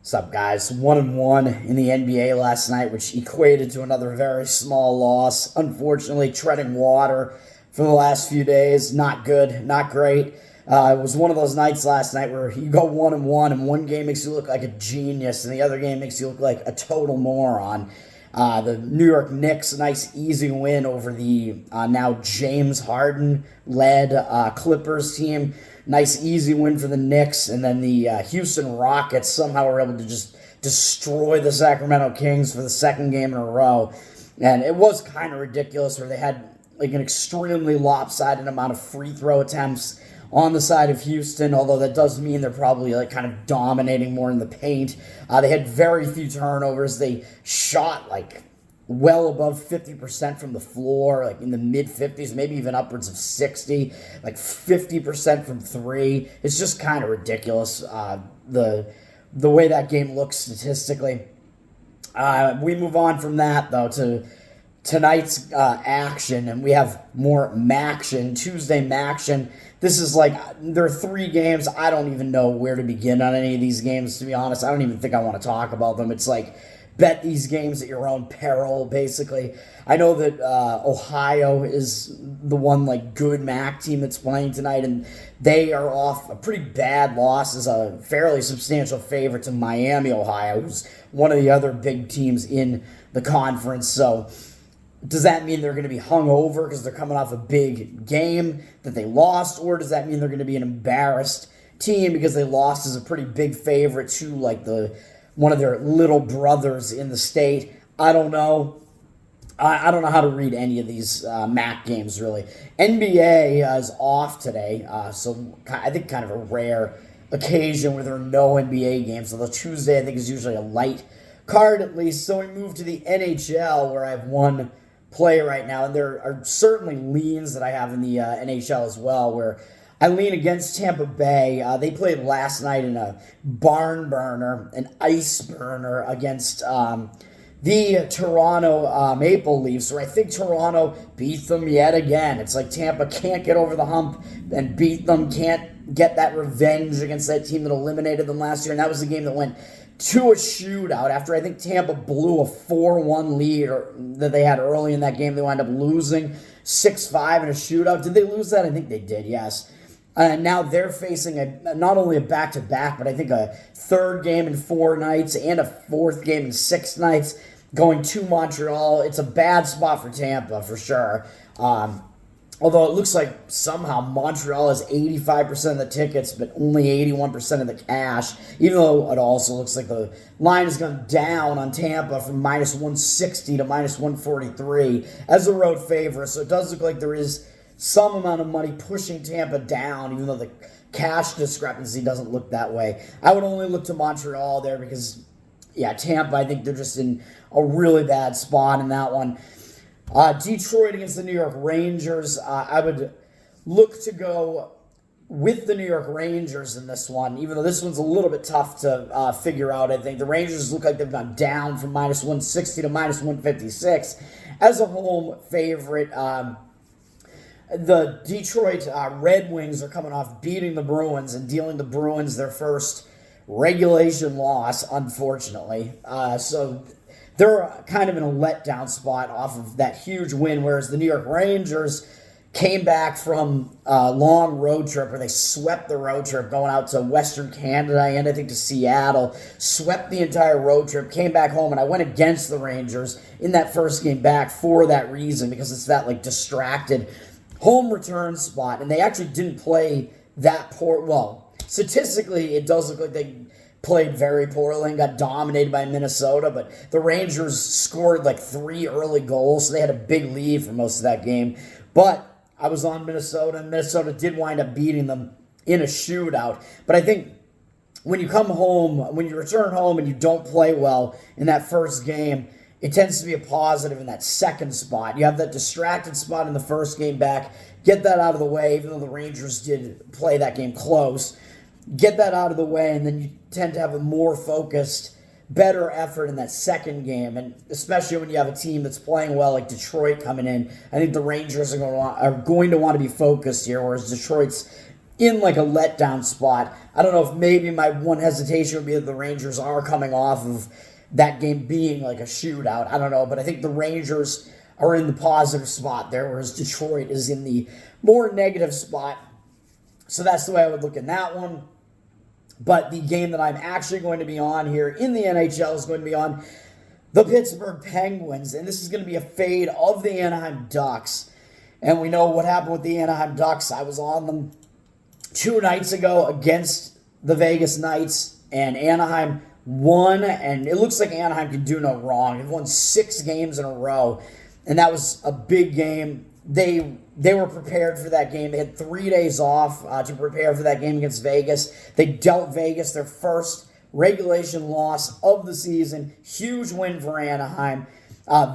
What's up, guys? 1-1 in the NBA last night, which equated to another very small loss. Unfortunately, treading water for the last few days. Not good, not great. It was one of those nights last night where you go 1-1, and one game makes you look like a genius, and the other game makes you look like a total moron. The New York Knicks, a nice easy win over the now James Harden-led Clippers team. Nice easy win for the Knicks, and then the Houston Rockets somehow were able to just destroy the Sacramento Kings for the second game in a row. And it was kind of ridiculous where they had like an extremely lopsided amount of free throw attempts on the side of Houston, although that does mean they're probably like kind of dominating more in the paint. They had very few turnovers. They shot like well above 50% from the floor, like in the mid-50s, maybe even upwards of 60, like 50% from three. It's just kind of ridiculous, the way that game looks statistically. We move on from that, though, to tonight's action, and we have more Maction, Tuesday Maction. This is like, there are three games. I don't even know where to begin on any of these games, to be honest. I don't even think I want to talk about them. It's like, bet these games at your own peril, basically. I know that Ohio is the one like good MAC team that's playing tonight, and they are off a pretty bad loss as a fairly substantial favorite to Miami, Ohio, who's one of the other big teams in the conference. So does that mean they're going to be hung over because they're coming off a big game that they lost, or does that mean they're going to be an embarrassed team because they lost as a pretty big favorite to like one of their little brothers in the state? I don't know. I don't know how to read any of these MAC games, really. NBA is off today, so I think kind of a rare occasion where there are no NBA games. Although Tuesday, I think, is usually a light card at least. So we move to the NHL, where I have one play right now, and there are certainly leans that I have in the NHL as well, where I lean against Tampa Bay. They played last night in a barn burner, an ice burner against the Toronto Maple Leafs, where I think Toronto beat them yet again. It's like Tampa can't get over the hump and beat them, can't get that revenge against that team that eliminated them last year. And that was the game that went to a shootout after I think Tampa blew a 4-1 lead that they had early in that game. They wound up losing 6-5 in a shootout. Did they lose that? I think they did, yes. Now they're facing not only a back-to-back, but I think a third game in 4 nights and a fourth game in 6 nights going to Montreal. It's a bad spot for Tampa, for sure. Although it looks like somehow Montreal has 85% of the tickets, but only 81% of the cash, even though it also looks like the line has gone down on Tampa from minus 160 to minus 143 as a road favorite. So it does look like there is some amount of money pushing Tampa down, even though the cash discrepancy doesn't look that way. I would only look to Montreal there because, yeah, Tampa, I think they're just in a really bad spot in that one. Detroit against the New York Rangers. I would look to go with the New York Rangers in this one, even though this one's a little bit tough to figure out. I think the Rangers look like they've gone down from minus 160 to minus 156 as a home favorite. The Detroit Red Wings are coming off beating the Bruins and dealing the Bruins their first regulation loss, unfortunately. So they're kind of in a letdown spot off of that huge win, whereas the New York Rangers came back from a long road trip where they swept the road trip going out to Western Canada and I think to Seattle, swept the entire road trip, came back home, and I went against the Rangers in that first game back for that reason, because it's that like distracted home return spot, and they actually didn't play that poor. Well, statistically, it does look like they played very poorly and got dominated by Minnesota, but the Rangers scored like 3 early goals, so they had a big lead for most of that game. But I was on Minnesota, and Minnesota did wind up beating them in a shootout. But I think when you come home, when you return home and you don't play well in that first game, it tends to be a positive in that second spot. You have that distracted spot in the first game back. Get that out of the way, even though the Rangers did play that game close. Get that out of the way, and then you tend to have a more focused, better effort in that second game. And especially when you have a team that's playing well like Detroit coming in, I think the Rangers are going to want to be focused here, whereas Detroit's in like a letdown spot. I don't know if maybe my one hesitation would be that the Rangers are coming off of that game being like a shootout. I don't know, but I think the Rangers are in the positive spot there, whereas Detroit is in the more negative spot. So that's the way I would look in that one. But the game that I'm actually going to be on here in the NHL is going to be on the Pittsburgh Penguins, and this is going to be a fade of the Anaheim Ducks. And we know what happened with the Anaheim Ducks. I was on them 2 nights ago against the Vegas Knights, and Anaheim won, and it looks like Anaheim can do no wrong. They've won 6 games in a row, and that was a big game. They were prepared for that game. They had 3 days off to prepare for that game against Vegas. They dealt Vegas their first regulation loss of the season. Huge win for Anaheim.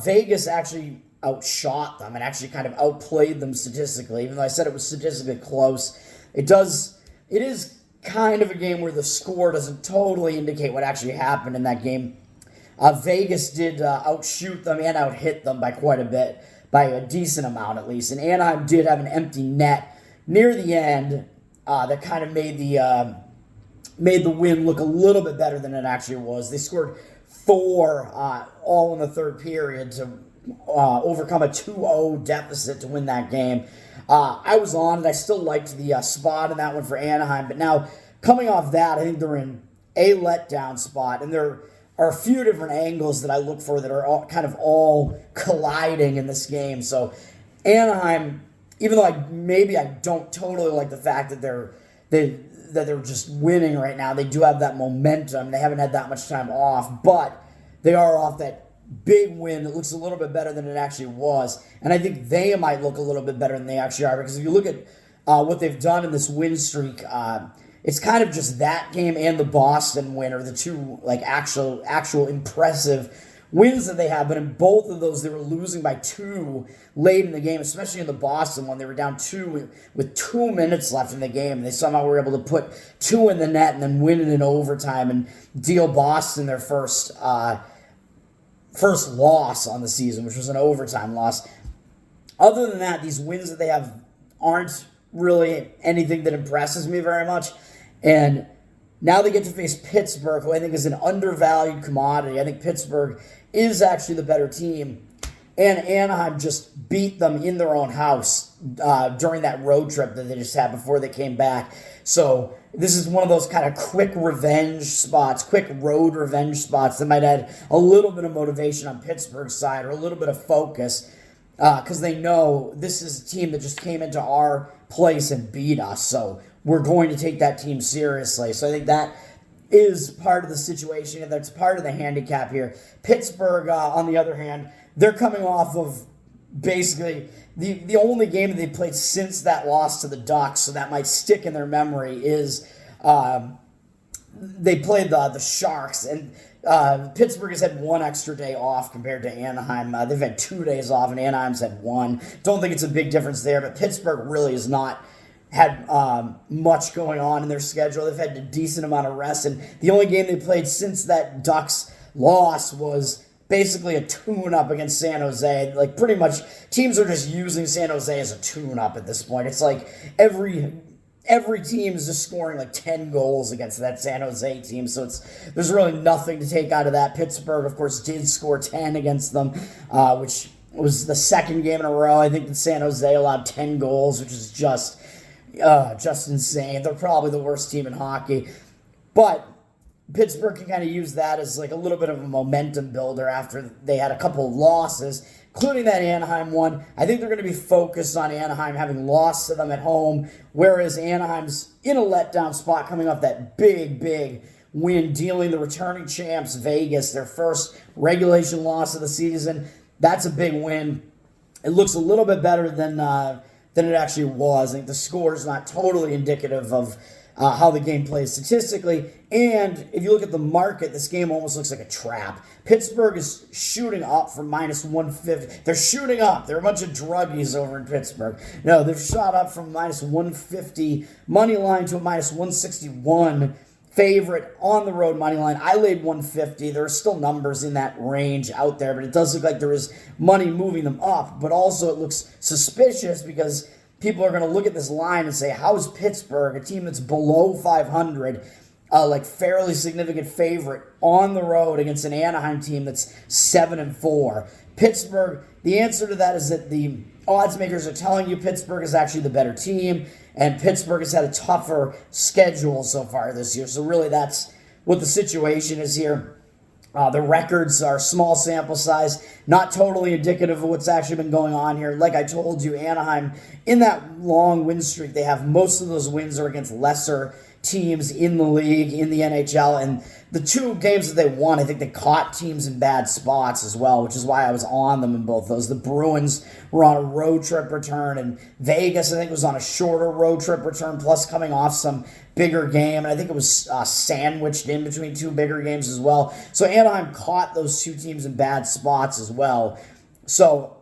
Vegas actually outshot them and actually kind of outplayed them statistically, even though I said it was statistically close. It is kind of a game where the score doesn't totally indicate what actually happened in that game. Vegas did outshoot them and outhit them by quite a bit, by a decent amount at least. And Anaheim did have an empty net near the end that kind of made the win look a little bit better than it actually was. They scored 4 all in the third period to overcome a 2-0 deficit to win that game. I was on it. I still liked the spot in that one for Anaheim. But now, coming off that, I think they're in a letdown spot. And there are a few different angles that I look for that are all colliding in this game. So Anaheim, even though I don't totally like the fact that they're just winning right now, they do have that momentum. They haven't had that much time off, but they are off that big win. It looks a little bit better than it actually was, and I think they might look a little bit better than they actually are, because if you look at what they've done in this win streak, it's kind of just that game and the Boston win are the two actual impressive wins that they have. But in both of those, they were losing by 2 late in the game, especially in the Boston one. They were down 2 with 2 minutes left in the game, and they somehow were able to put 2 in the net and then win it in overtime and deal Boston their first loss on the season, which was an overtime loss. Other than that, these wins that they have aren't really anything that impresses me very much. And now they get to face Pittsburgh, who I think is an undervalued commodity. I think Pittsburgh is actually the better team. And Anaheim just beat them in their own house during that road trip that they just had before they came back. So this is one of those kind of quick road revenge spots that might add a little bit of motivation on Pittsburgh's side, or a little bit of focus, because they know this is a team that just came into our place and beat us. So we're going to take that team seriously. So I think that is part of the situation, and that's part of the handicap here. Pittsburgh, on the other hand, they're coming off of basically the only game that they played since that loss to the Ducks, so that might stick in their memory, is they played the Sharks, and Pittsburgh has had 1 extra day off compared to Anaheim. They've had 2 days off, and Anaheim's had 1. Don't think it's a big difference there, but Pittsburgh really has not had much going on in their schedule. They've had a decent amount of rest, and the only game they played since that Ducks loss was basically a tune-up against San Jose. Like, pretty much, teams are just using San Jose as a tune-up at this point. It's like every team is just scoring like 10 goals against that San Jose team, so there's really nothing to take out of that. Pittsburgh, of course, did score 10 against them, which was the second game in a row. I think that San Jose allowed 10 goals, which is just insane. They're probably the worst team in hockey. But Pittsburgh can kind of use that as like a little bit of a momentum builder after they had a couple of losses, including that Anaheim one. I think they're going to be focused on Anaheim having lost to them at home, whereas Anaheim's in a letdown spot coming off that big win, dealing the returning champs Vegas their first regulation loss of the season. That's a big win. It looks a little bit better than it actually was. I think the score is not totally indicative of how the game plays statistically. And if you look at the market, this game almost looks like a trap. Pittsburgh is shooting up from -150. They're shooting up. They're a bunch of druggies over in Pittsburgh. No, they've shot up from -150 money line to a -161 favorite on the road money line. I laid 150. There are still numbers in that range out there, but it does look like there is money moving them up. But also it looks suspicious because people are going to look at this line and say, how is Pittsburgh, a team that's below 500, like fairly significant favorite on the road against an Anaheim team that's 7-4? Pittsburgh, the answer to that is that the odds makers are telling you Pittsburgh is actually the better team, and Pittsburgh has had a tougher schedule so far this year. So really that's what the situation is here. The records are small sample size, not totally indicative of what's actually been going on here. Like I told you, Anaheim, in that long win streak, they have most of those wins are against lesser teams in the league, in the NHL, and the two games that they won, I think they caught teams in bad spots as well, which is why I was on them in both those. The Bruins were on a road trip return, and Vegas, I think, was on a shorter road trip return, plus coming off some bigger game, and I think it was sandwiched in between two bigger games as well. So Anaheim caught those two teams in bad spots as well. So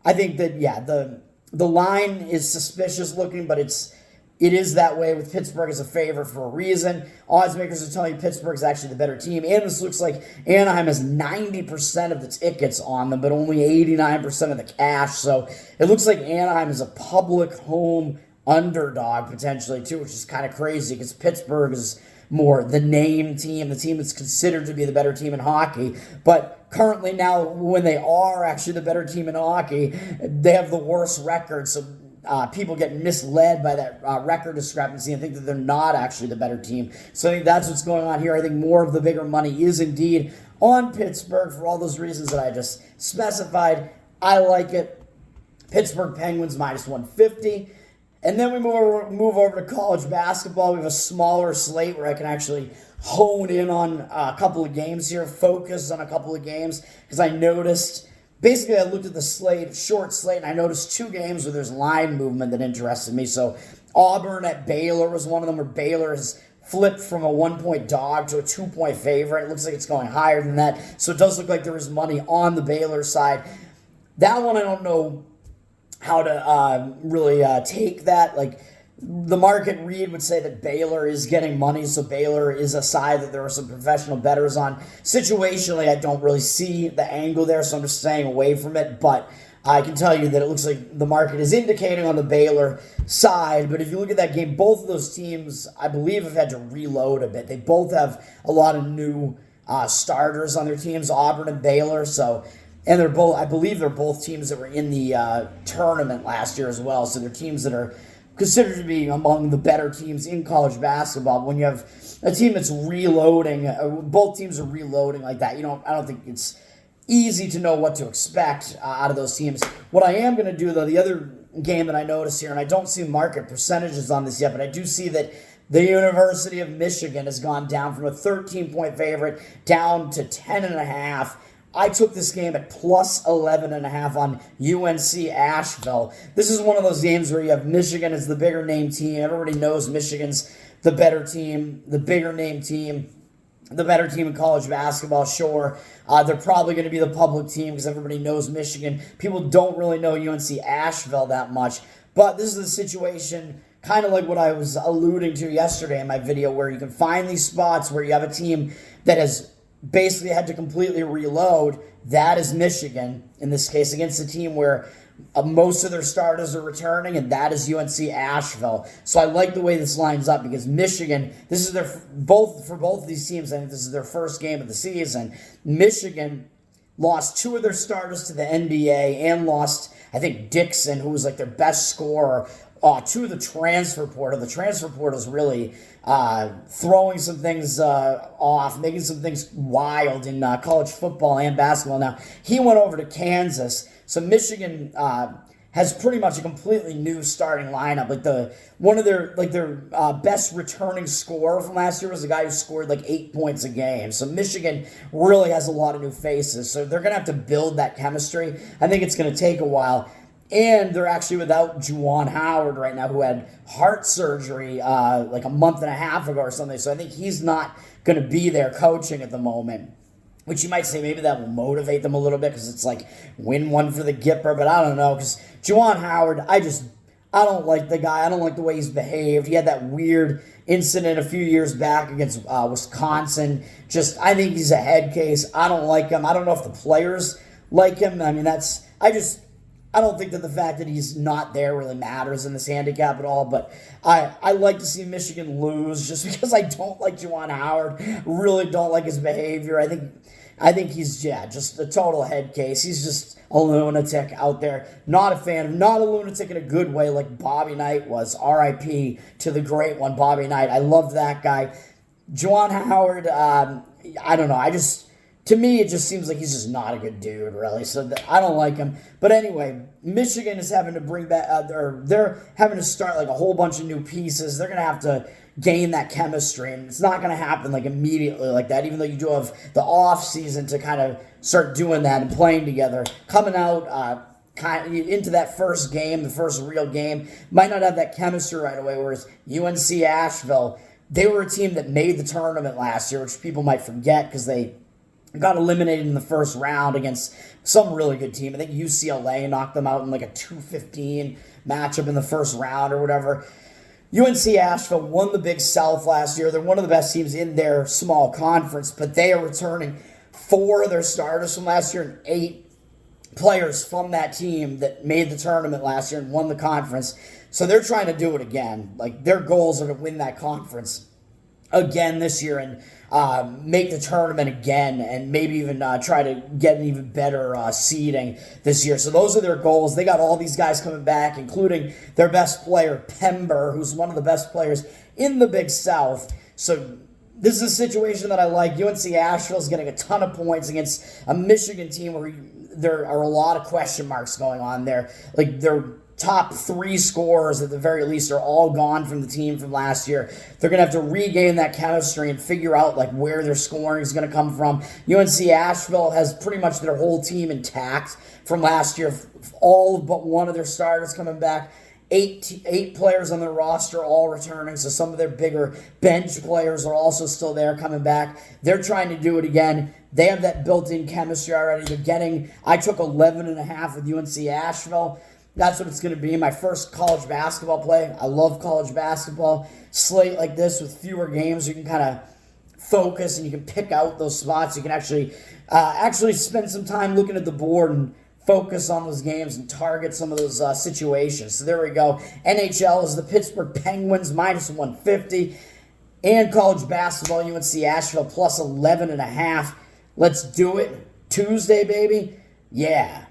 I think that, yeah, the line is suspicious looking, but it is that way with Pittsburgh as a favorite for a reason. Odds makers are telling you Pittsburgh's actually the better team. And this looks like Anaheim has 90% of the tickets on them, but only 89% of the cash. So it looks like Anaheim is a public home underdog potentially too, which is kind of crazy because Pittsburgh is more the name team, the team that's considered to be the better team in hockey. But currently now, when they are actually the better team in hockey, they have the worst record. So people get misled by that record discrepancy and think that they're not actually the better team. So I think that's what's going on here. I think more of the bigger money is indeed on Pittsburgh for all those reasons that I just specified. I like it. Pittsburgh Penguins minus 150. And then we move over to college basketball. We have a smaller slate where I can actually hone in on a couple of games here, focus on a couple of games, because I noticed, basically I looked at the slate, short slate, and I noticed two games where there's line movement that interested me. So Auburn at Baylor was one of them, where Baylor has flipped from a 1-point dog to a 2-point favorite. It looks like it's going higher than that. So it does look like there is money on the Baylor side. That one I don't know how to really take that. Like, the market read would say that Baylor is getting money, so Baylor is a side that there are some professional bettors on. Situationally, I don't really see the angle there, so I'm just staying away from it. But I can tell you that it looks like the market is indicating on the Baylor side. But if you look at that game, both of those teams, I believe, have had to reload a bit. They both have a lot of new starters on their teams, Auburn and Baylor, so... And they're both, I believe they're both teams that were in the tournament last year as well. So they're teams that are considered to be among the better teams in college basketball. When you have a team that's reloading, both teams are reloading like that. I don't think it's easy to know what to expect out of those teams. What I am going to do, though, the other game that I noticed here, and I don't see market percentages on this yet, but I do see that the University of Michigan has gone down from a 13-point favorite down to 10.5. I took this game at plus 11.5 on UNC-Asheville. This is one of those games where you have Michigan as the bigger name team. Everybody knows Michigan's the better team, the bigger name team, the better team in college basketball, sure. They're probably going to be the public team because everybody knows Michigan. People don't really know UNC-Asheville that much. But this is a situation kind of like what I was alluding to yesterday in my video, where you can find these spots where you have a team that has basically had to completely reload. That is Michigan, in this case, against a team where most of their starters are returning, and that is UNC-Asheville. So I like the way this lines up because Michigan, this is for both of these teams, I think this is their first game of the season. Michigan lost two of their starters to the NBA and lost, I think, Dixon, who was like their best scorer, to the transfer portal. The transfer portal is really throwing some things off, making some things wild in college football and basketball. Now, he went over to Kansas, so Michigan has pretty much a completely new starting lineup. Like one of their best returning scorer from last year was a guy who scored like 8 points a game. So Michigan really has a lot of new faces. So they're gonna have to build that chemistry. I think it's gonna take a while. And they're actually without Juwan Howard right now, who had heart surgery like a month and a half ago or something. So I think he's not going to be there coaching at the moment, which you might say maybe that will motivate them a little bit because it's like win one for the Gipper. But I don't know, because Juwan Howard, I don't like the guy. I don't like the way he's behaved. He had that weird incident a few years back against Wisconsin. I think he's a head case. I don't like him. I don't know if the players like him. I mean, I don't think that the fact that he's not there really matters in this handicap at all, but I like to see Michigan lose just because I don't like Juwan Howard. Really don't like his behavior. I think he's, just a total head case. He's just a lunatic out there. Not a fan, not a lunatic in a good way like Bobby Knight was. R.I.P. to the great one, Bobby Knight. I love that guy. Juwan Howard, I don't know. To me, it just seems like he's just not a good dude, really. So I don't like him. But anyway, Michigan is having to bring back, or they're having to start like a whole bunch of new pieces. They're going to have to gain that chemistry, and it's not going to happen like immediately like that, even though you do have the off season to kind of start doing that and playing together. Coming out kind of into that first game, the first real game, might not have that chemistry right away, whereas UNC-Asheville, they were a team that made the tournament last year, which people might forget because they got eliminated in the first round against some really good team. I think UCLA knocked them out in like a 2-15 matchup in the first round or whatever. UNC-Asheville won the Big South last year. They're one of the best teams in their small conference, but they are returning 4 of their starters from last year and 8 players from that team that made the tournament last year and won the conference. So they're trying to do it again. Like, their goals are to win that conference again this year and make the tournament again and maybe even try to get an even better seeding this year. So those are their goals. They got all these guys coming back, including their best player, Pember, who's one of the best players in the Big South. So this is a situation that I like. UNC-Asheville is getting a ton of points against a Michigan team where there are a lot of question marks going on there. Like, their top 3 scorers at the very least are all gone from the team from last year. They're going to have to regain that chemistry and figure out like where their scoring is going to come from. UNC-Asheville has pretty much their whole team intact from last year. All but one of their starters coming back. 8 players on their roster all returning, so some of their bigger bench players are also still there coming back. They're trying to do it again. They have that built-in chemistry already. I took 11.5 with UNC-Asheville. That's what it's going to be. My first college basketball play. I love college basketball. Slate like this with fewer games, you can kind of focus and you can pick out those spots. You can actually spend some time looking at the board and focus on those games and target some of those situations. So there we go. NHL is the Pittsburgh Penguins -150. And college basketball, UNC-Asheville +11.5. Let's do it. Tuesday, baby. Yeah.